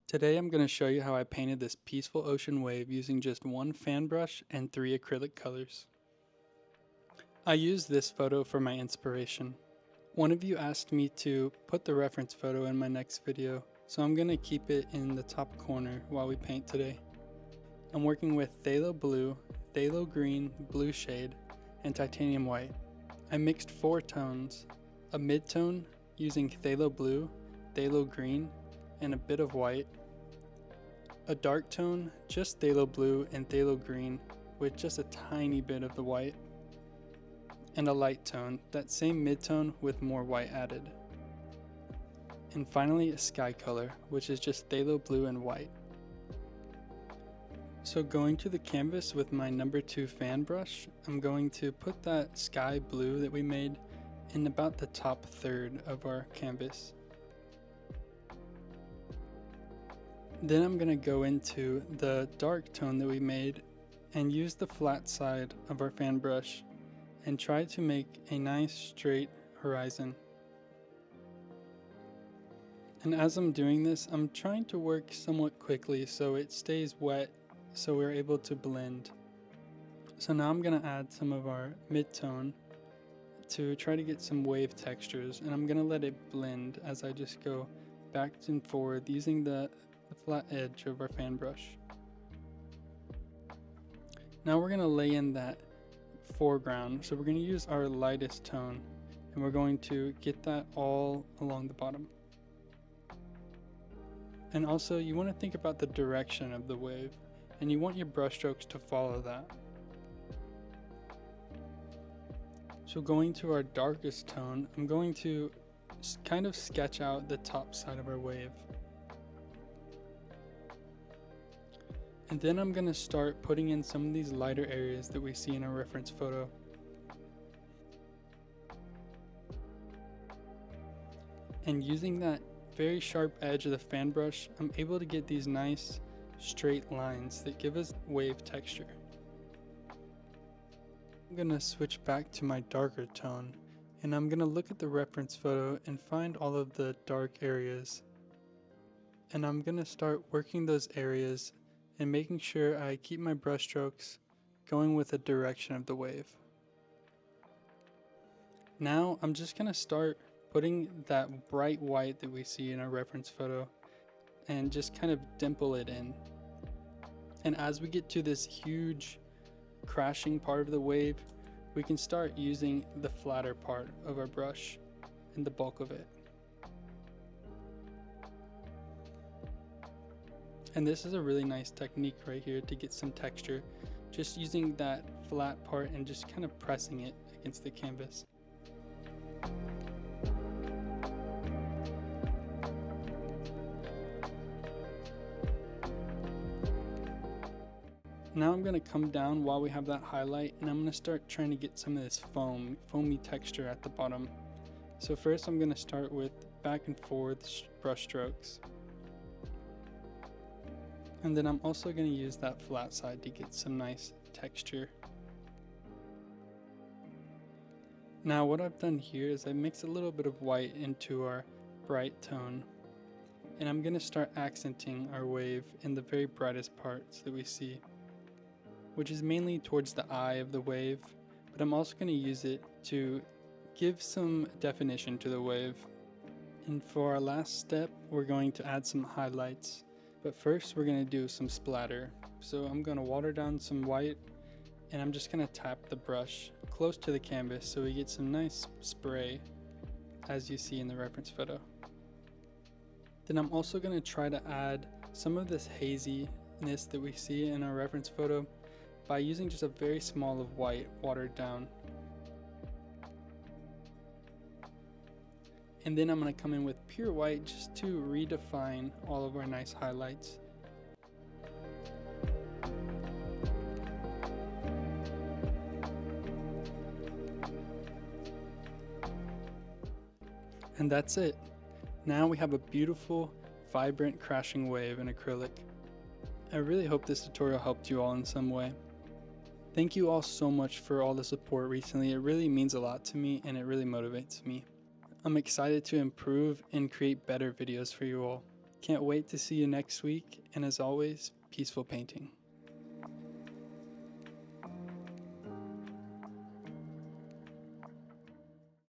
Today I'm going to show you how I painted this peaceful ocean wave using just one fan brush and 3 acrylic colors. I used this photo for my inspiration. One of you asked me to put the reference photo in my next video, so I'm going to keep it in the top corner while we paint today. I'm working with Phthalo Blue, Phthalo Green, Blue Shade, and Titanium White. I mixed 4 tones, a mid-tone using Phthalo Blue, Phthalo Green, and a bit of white, a dark tone, just Phthalo Blue and Phthalo Green with just a tiny bit of the white, and a light tone, that same mid-tone with more white added. And finally a sky color, which is just Phthalo Blue and white. So going to the canvas with my number 2 fan brush, I'm going to put that sky blue that we made in about the top third of our canvas. Then I'm going to go into the dark tone that we made and use the flat side of our fan brush and try to make a nice straight horizon. And as I'm doing this, I'm trying to work somewhat quickly so it stays wet so we're able to blend. So now I'm going to add some of our mid-tone to try to get some wave textures, and I'm going to let it blend as I just go back and forth using the flat edge of our fan brush. Now we're going to lay in that foreground, so we're going to use our lightest tone and we're going to get that all along the bottom. And also you want to think about the direction of the wave and you want your brush strokes to follow that. So going to our darkest tone, I'm going to kind of sketch out the top side of our wave. And then I'm going to start putting in some of these lighter areas that we see in our reference photo. And using that very sharp edge of the fan brush, I'm able to get these nice straight lines that give us wave texture. I'm going to switch back to my darker tone, and I'm going to look at the reference photo and find all of the dark areas. And I'm going to start working those areas and making sure I keep my brush strokes going with the direction of the wave. Now I'm just going to start putting that bright white that we see in our reference photo and just kind of dimple it in. And as we get to this huge crashing part of the wave, we can start using the flatter part of our brush and the bulk of it. And this is a really nice technique right here to get some texture, just using that flat part and just kind of pressing it against the canvas. Now I'm going to come down while we have that highlight, and I'm going to start trying to get some of this foamy texture at the bottom. So first I'm going to start with back and forth brush strokes. And then I'm also going to use that flat side to get some nice texture. Now what I've done here is I mix a little bit of white into our bright tone. And I'm going to start accenting our wave in the very brightest parts that we see, which is mainly towards the eye of the wave, but I'm also going to use it to give some definition to the wave. And for our last step, we're going to add some highlights. But first we're going to do some splatter. So I'm going to water down some white and I'm just going to tap the brush close to the canvas so we get some nice spray as you see in the reference photo. Then I'm also going to try to add some of this haziness that we see in our reference photo by using just a very small of white watered down. And then I'm going to come in with pure white just to redefine all of our nice highlights. And that's it. Now we have a beautiful, vibrant crashing wave in acrylic. I really hope this tutorial helped you all in some way. Thank you all so much for all the support recently. It really means a lot to me and it really motivates me. I'm excited to improve and create better videos for you all. Can't wait to see you next week, and as always, peaceful painting.